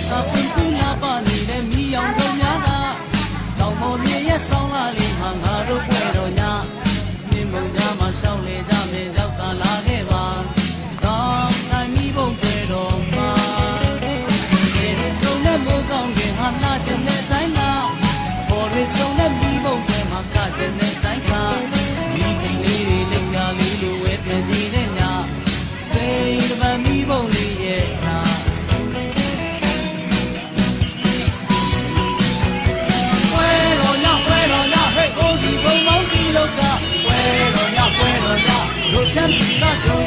စာပွင့်ကူလာပါနေတဲ့မိအောင်ဆုံးများကတောင်ပေါ်မြေရဲ့ဆောင်းလာလေးမှာငါတို့ပွဲတော်ညမြင်မုံကြမှာရှောင်းလေကြမယ်ရောက်တာလာခဲ့ပါစောင်းတိုင်းမိဘုံပွဲတော်မှာရေဆုံးတဲ့မိုးကောင်းကင်ဟာလာခြင်းနဲ့တိုင်းလာပေါ်ရဆုံးတဲ့မိဘုံပွဲမှာကခြင်းနဲ့တိုင်းကမိကြီးလေးတွေလက်ကားလေးလိုဝဲပြန်နေတဲ့ညစိတ်တပံမိဘုံလေးရဲ့နာ我是风毛的老家，为了呀，为了呀，有钱比那就。